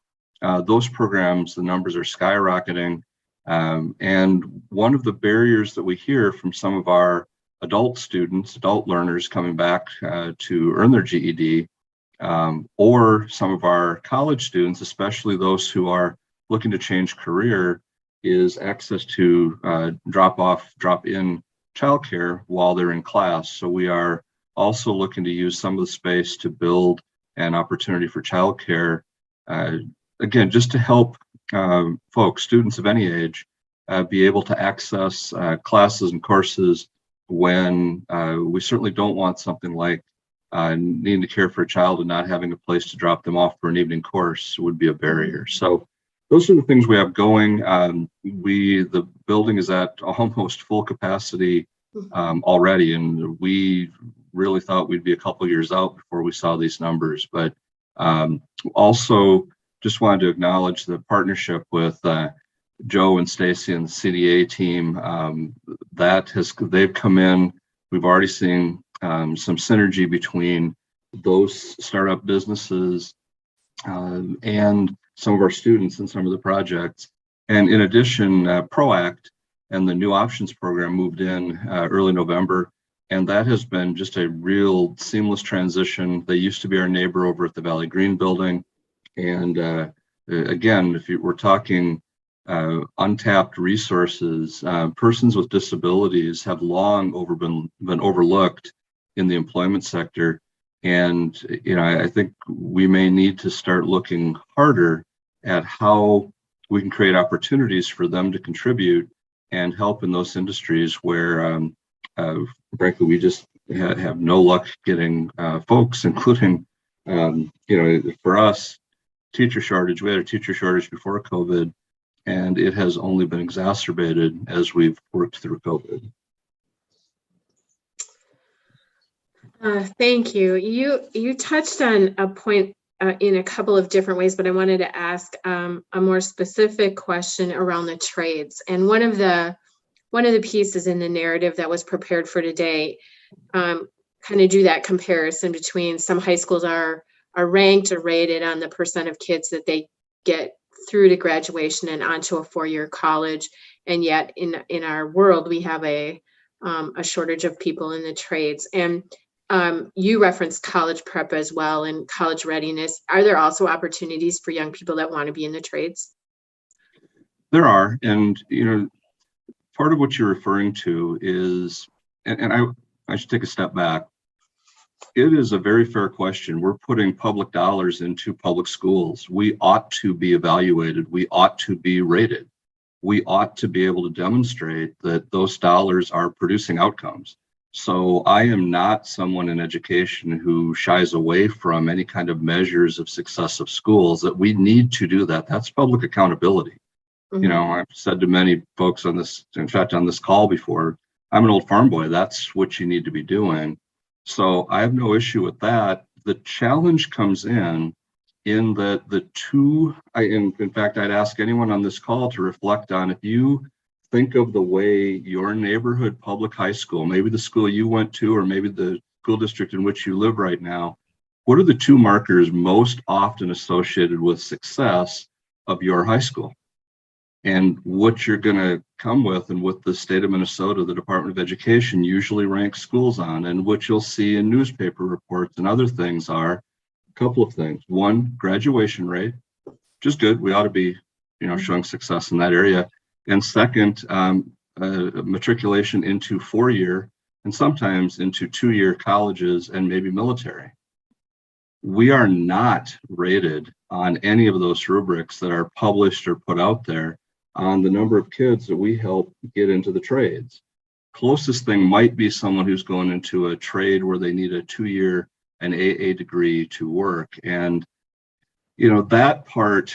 Those programs, the numbers are skyrocketing. And one of the barriers that we hear from some of our adult students, adult learners coming back to earn their GED, or some of our college students, especially those who are looking to change career, is access to drop-in childcare while they're in class. So we are also looking to use some of the space to build an opportunity for childcare, again, just to help folks, students of any age, be able to access classes and courses when we certainly don't want something like needing to care for a child and not having a place to drop them off for an evening course would be a barrier. So those are the things we have going. The building is at almost full capacity already, and we really thought we'd be a couple years out before we saw these numbers. But also just wanted to acknowledge the partnership with Joe and Stacy and the CDA team. They've come in. We've already seen some synergy between those startup businesses and some of our students in some of the projects. And in addition, ProAct and the New Options program moved in early November. And that has been just a real seamless transition. They used to be our neighbor over at the Valley Green building. And again, if we're talking untapped resources, persons with disabilities have long been overlooked in the employment sector. And I think we may need to start looking harder at how we can create opportunities for them to contribute and help in those industries where, frankly, we just have no luck getting folks, including, for us, teacher shortage. We had a teacher shortage before COVID, and it has only been exacerbated as we've worked through COVID. Thank you. You touched on a point in a couple of different ways, but I wanted to ask a more specific question around the trades. And one of the pieces in the narrative that was prepared for today kind of do that comparison between some high schools are ranked or rated on the percent of kids that they get through to graduation and onto a four-year college. And yet in our world, we have a shortage of people in the trades. And you referenced college prep as well and college readiness. Are there also opportunities for young people that want to be in the trades? There are. And, part of what you're referring to is, and I should take a step back. It is a very fair question. We're putting public dollars into public schools. We ought to be evaluated. We ought to be rated. We ought to be able to demonstrate that those dollars are producing outcomes. So I am not someone in education who shies away from any kind of measures of success of schools. That we need to do that. That's public accountability. Mm-hmm. I've said to many folks on this call before, I'm an old farm boy. That's what you need to be doing. So I have no issue with that. The challenge comes in that in fact, I'd ask anyone on this call to reflect on, if you think of the way your neighborhood public high school, maybe the school you went to, or maybe the school district in which you live right now, what are the two markers most often associated with success of your high school? And what you're going to come with, and what the state of Minnesota, the Department of Education, usually ranks schools on, and what you'll see in newspaper reports and other things, are a couple of things. One, graduation rate, which is good. We ought to be, showing success in that area. And second, matriculation into four-year and sometimes into two-year colleges and maybe military. We are not rated on any of those rubrics that are published or put out there on the number of kids that we help get into the trades. Closest thing might be someone who's going into a trade where they need a 2-year and AA degree to work. And, that part,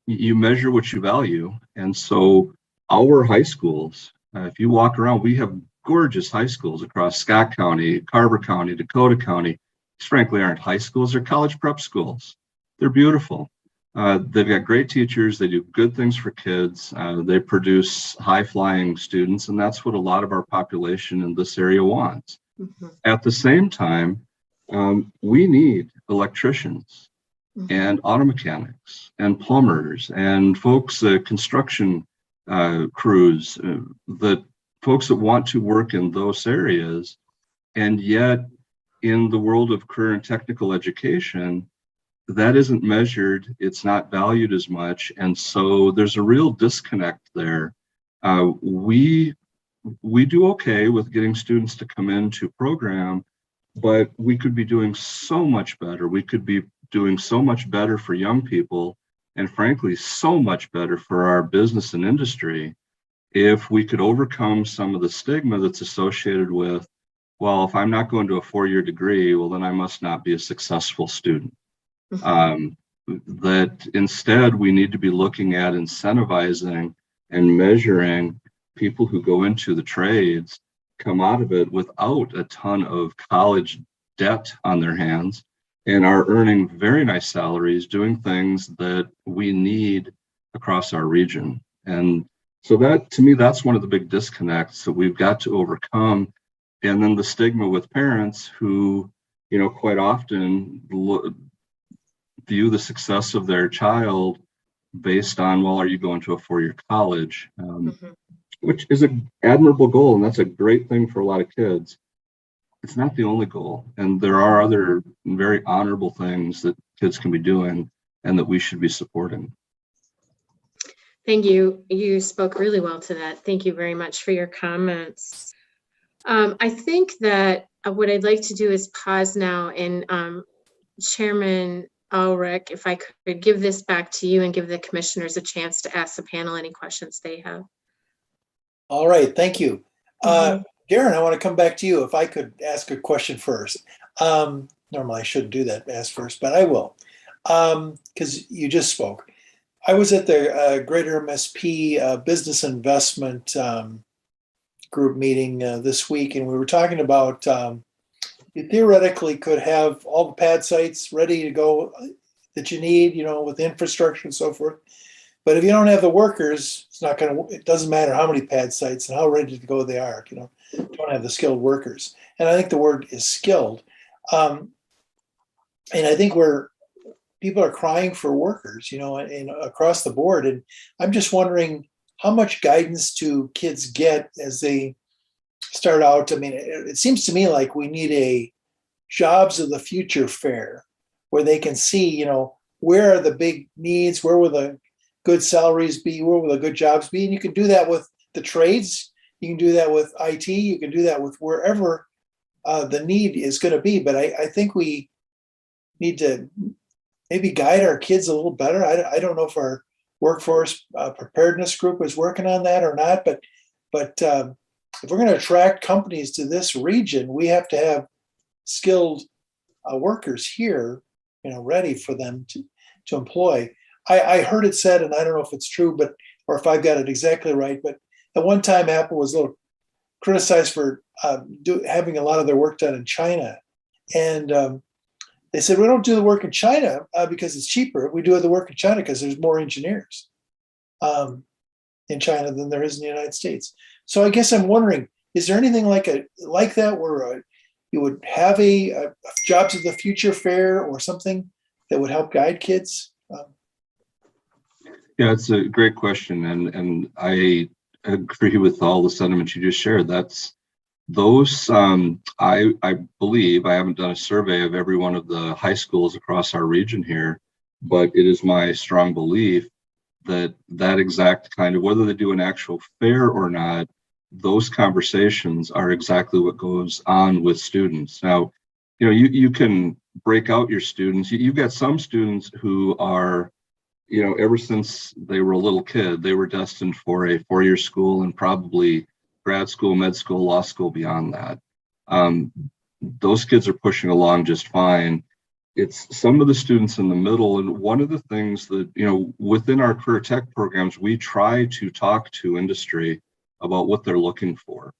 you measure what you value. And so our high schools, if you walk around, we have gorgeous high schools across Scott County, Carver County, Dakota County. These frankly aren't high schools, they're college prep schools. They're beautiful. They've got great teachers. They do good things for kids. They produce high-flying students, and that's what a lot of our population in this area wants. Mm-hmm. At the same time, we need electricians and auto mechanics and plumbers and folks, construction crews, that folks that want to work in those areas. And yet, in the world of career and technical education, that isn't measured, it's not valued as much. And so there's a real disconnect there. We do okay with getting students to come into program, but we could be doing so much better. We could be doing so much better for young people, and frankly, so much better for our business and industry, if we could overcome some of the stigma that's associated with, well, if I'm not going to a 4-year degree, well, then I must not be a successful student. That instead we need to be looking at incentivizing and measuring people who go into the trades come out of it without a ton of college debt on their hands and are earning very nice salaries doing things that we need across our region. And so that, to me, that's one of the big disconnects that we've got to overcome. And then the stigma with parents who, quite often view the success of their child based on, well, are you going to a 4-year college? Which is an admirable goal, and that's a great thing for a lot of kids. It's not the only goal, and there are other very honorable things that kids can be doing and that we should be supporting. Thank you. You spoke really well to that. Thank you very much for your comments. I think that what I'd like to do is pause now, and Chairman Ulrich, if I could give this back to you and give the commissioners a chance to ask the panel any questions they have. All right, thank you. Darren, I want to come back to you if I could ask a question first. Normally I shouldn't do that, ask first, but I will, because you just spoke. I was at the Greater MSP Business Investment Group meeting this week, and we were talking about you theoretically could have all the pad sites ready to go that you need, with the infrastructure and so forth. But if you don't have the workers, it's not going to, it doesn't matter how many pad sites and how ready to go they are, don't have the skilled workers. And I think the word is skilled. And I think people are crying for workers, and across the board. And I'm just wondering how much guidance do kids get as they start out? I mean, it seems to me like we need a jobs of the future fair where they can see, where are the big needs, where will the good salaries be, where will the good jobs be? And you can do that with the trades, you can do that with IT, you can do that with wherever the need is going to be. But I think we need to maybe guide our kids a little better. I don't know if our workforce preparedness group is working on that or not, but if we're going to attract companies to this region, we have to have skilled workers here, ready for them to employ. I heard it said, and I don't know if it's true, or if I've got it exactly right, but at one time Apple was a little criticized for having a lot of their work done in China. And they said, we don't do the work in China because it's cheaper. We do the work in China because there's more engineers in China than there is in the United States. So I guess I'm wondering, is there anything like that where you would have a Jobs of the Future fair or something that would help guide kids? Yeah, it's a great question, and I agree with all the sentiments you just shared. That's those. I believe, I haven't done a survey of every one of the high schools across our region here, but it is my strong belief that exact kind of, whether they do an actual fair or not, those conversations are exactly what goes on with students. Now, you can break out your students. You've got some students who are, ever since they were a little kid, they were destined for a 4-year school and probably grad school, med school, law school beyond that. Those kids are pushing along just fine. It's some of the students in the middle. And one of the things that, within our career tech programs, we try to talk to industry about what they're looking for.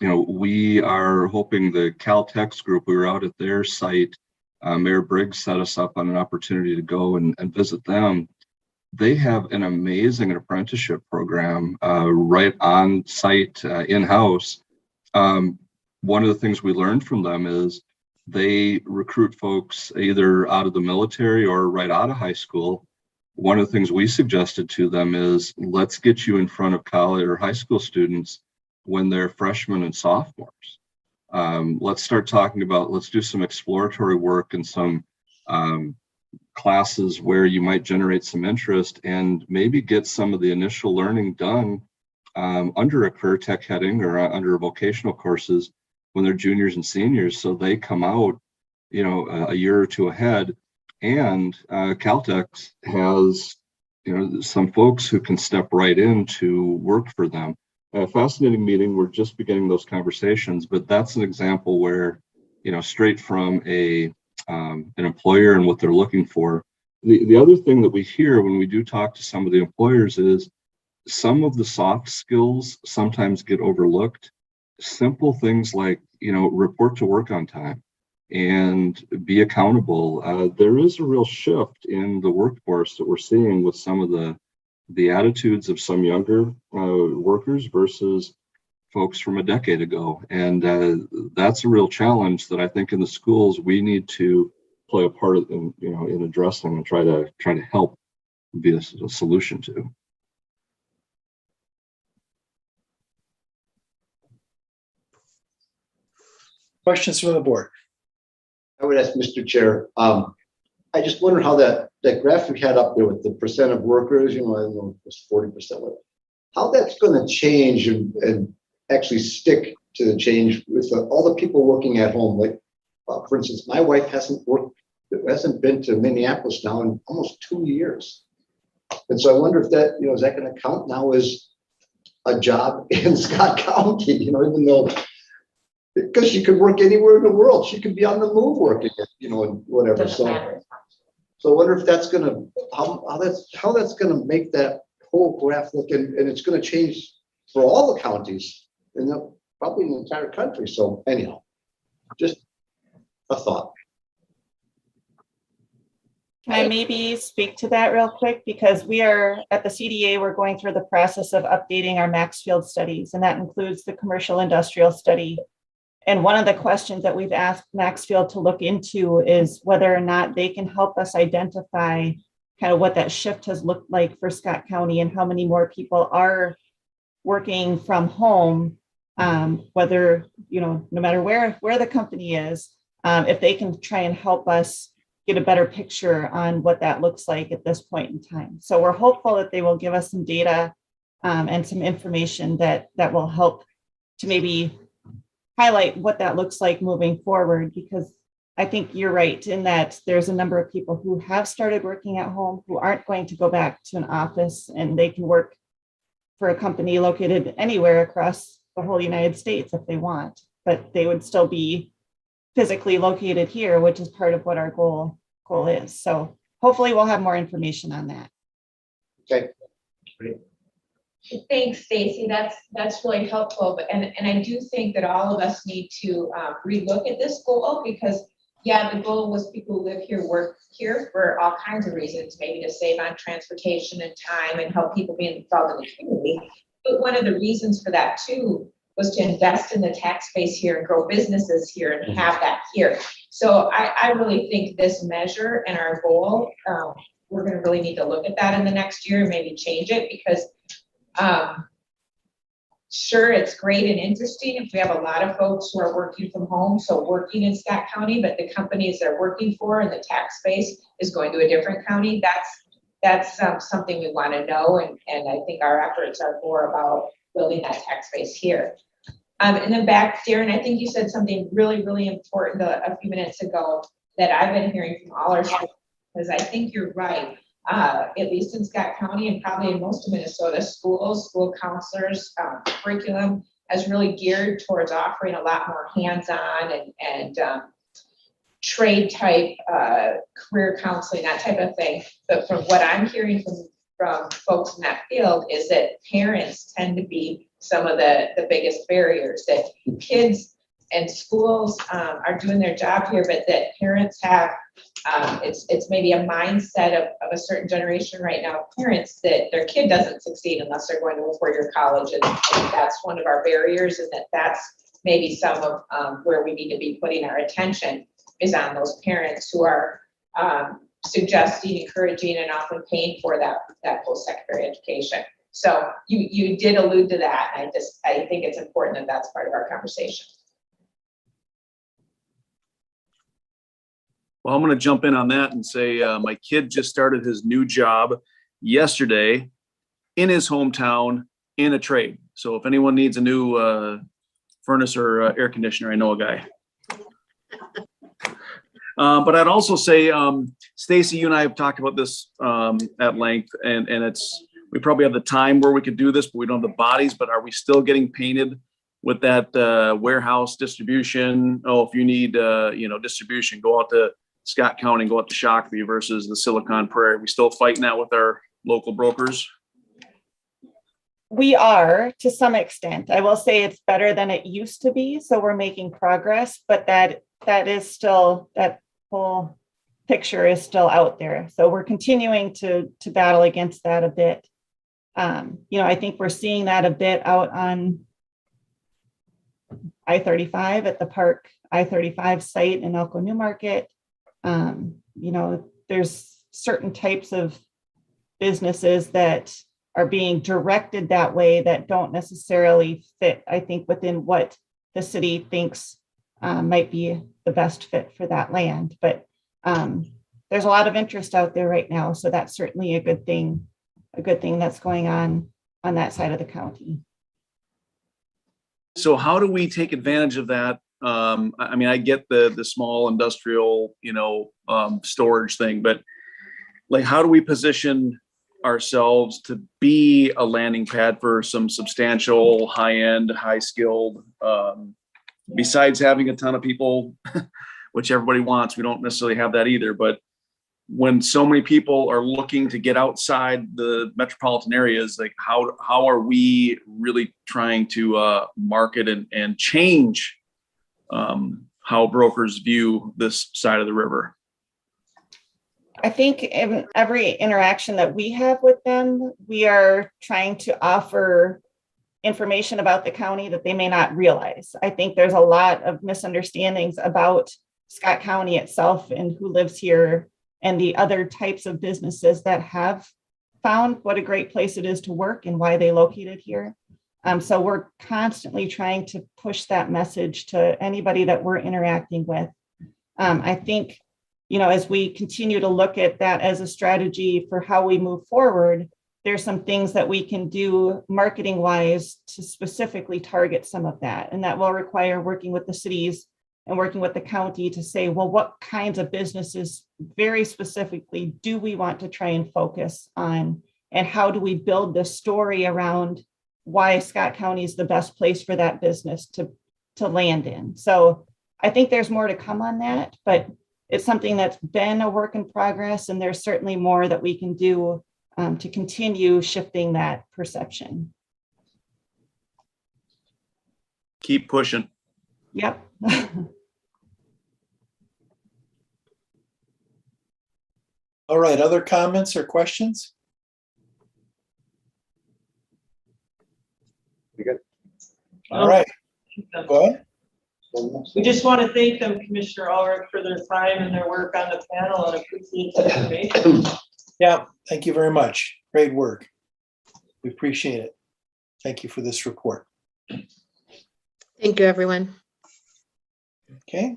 We are hoping the Caltech's group, we were out at their site, Mayor Briggs set us up on an opportunity to go and visit them. They have an amazing apprenticeship program right on site, in-house. One of the things we learned from them is they recruit folks either out of the military or right out of high school. One of the things we suggested to them is, let's get you in front of college or high school students when they're freshmen and sophomores. Let's start talking about, let's do some exploratory work and some classes where you might generate some interest and maybe get some of the initial learning done under a career tech heading or under vocational courses when they're juniors and seniors, so they come out, a year or two ahead. And Caltech has, some folks who can step right in to work for them. A fascinating meeting. We're just beginning those conversations, but that's an example where, straight from an employer and what they're looking for. The other thing that we hear when we do talk to some of the employers is some of the soft skills sometimes get overlooked. Simple things like, report to work on time and be accountable. There is a real shift in the workforce that we're seeing with some of the attitudes of some younger workers versus folks from a decade ago. And that's a real challenge that I think in the schools we need to play a part in addressing and try to help be a solution to. Questions from the board? I would ask Mr. Chair, I just wonder how that graphic had up there with the percent of workers, I don't know if it was 40%, how that's going to change and actually stick to the change with all the people working at home. Like, for instance, my wife hasn't been to Minneapolis now in almost 2 years. And so I wonder if that, is that going to count now as a job in Scott County, even though, because she could work anywhere in the world. She could be on the move working, and whatever. So I wonder if that's going to, how that's going to make that whole graph look, and it's going to change for all the counties and probably in the entire country. So anyhow, just a thought. Can I maybe speak to that real quick? Because we are at the CDA, we're going through the process of updating our Maxfield studies, and that includes the commercial industrial study. And one of the questions that we've asked Maxfield to look into is whether or not they can help us identify kind of what that shift has looked like for Scott County and how many more people are working from home, whether, no matter where the company is, if they can try and help us get a better picture on what that looks like at this point in time. So we're hopeful that they will give us some data and some information that will help to maybe highlight what that looks like moving forward, because I think you're right in that there's a number of people who have started working at home who aren't going to go back to an office, and they can work for a company located anywhere across the whole United States if they want, but they would still be physically located here, which is part of what our goal is. So hopefully we'll have more information on that. Okay, great. Thanks, Stacy. That's really helpful. And I do think that all of us need to relook at this goal, because the goal was people who live here, work here for all kinds of reasons, maybe to save on transportation and time and help people be involved in the community. But one of the reasons for that too was to invest in the tax base here and grow businesses here and have that here. So I really think this measure and our goal, we're going to really need to look at that in the next year and maybe change it, because sure, it's great and interesting if we have a lot of folks who are working from home, so working in Scott County, but the companies they're working for and the tax base is going to a different county. That's something we want to know, and I think our efforts are more about building that tax base here. And then back, Darren, I think you said something really, really important a few minutes ago that I've been hearing from all our schools, because I think you're right. At least in Scott County and probably in most of Minnesota, school counselors, curriculum has really geared towards offering a lot more hands-on and trade type career counseling, that type of thing. But from what I'm hearing from folks in that field is that parents tend to be some of the biggest barriers, that kids and schools are doing their job here, but that parents have, it's maybe a mindset of a certain generation right now, parents, that their kid doesn't succeed unless they're going to a four-year college. And that's one of our barriers, and that's maybe some of where we need to be putting our attention is on those parents who are suggesting, encouraging, and often paying for that post-secondary education. So you did allude to that. I think it's important that that's part of our conversation. Well, I'm going to jump in on that and say my kid just started his new job yesterday in his hometown in a trade. So if anyone needs a new furnace or air conditioner, I know a guy. But I'd also say, Stacy, you and I have talked about this at length, and we probably have the time where we could do this, but we don't have the bodies. But are we still getting painted with that warehouse distribution? Oh, if you need distribution, go out to Scott County, go out to Shakopee versus the Silicon Prairie. We still fighting that with our local brokers? We are, to some extent. I will say it's better than it used to be, so we're making progress, but that is still, that whole picture is still out there. So we're continuing to battle against that a bit. I think we're seeing that a bit out on I-35 at the Park I-35 site in Elko New Market. There's certain types of businesses that are being directed that way that don't necessarily fit, I think, within what the city thinks might be the best fit for that land. But there's a lot of interest out there right now. So that's certainly a good thing that's going on that side of the county. So how do we take advantage of that? I get the small industrial, storage thing, but like, how do we position ourselves to be a landing pad for some substantial, high-end, high-skilled, besides having a ton of people, which everybody wants? We don't necessarily have that either, but when so many people are looking to get outside the metropolitan areas, like how are we really trying to market and change how brokers view this side of the river? I think in every interaction that we have with them, we are trying to offer information about the county that they may not realize. I think there's a lot of misunderstandings about Scott County itself and who lives here and the other types of businesses that have found what a great place it is to work and why they located here. So we're constantly trying to push that message to anybody that we're interacting with. I think, as we continue to look at that as a strategy for how we move forward, there's some things that we can do marketing wise to specifically target some of that. And that will require working with the cities and working with the county to say, well, what kinds of businesses very specifically do we want to try and focus on? And how do we build the story around why Scott County is the best place for that business to land in? So I think there's more to come on that, but it's something that's been a work in progress, and there's certainly more that we can do to continue shifting that perception. Keep pushing. Yep. All right, other comments or questions? You good? All right, go ahead. We just want to thank them, Commissioner Ulrich, for their time and their work on the panel, and appreciate the information. Yeah, thank you very much. Great work. We appreciate it. Thank you for this report. Thank you, everyone. Okay.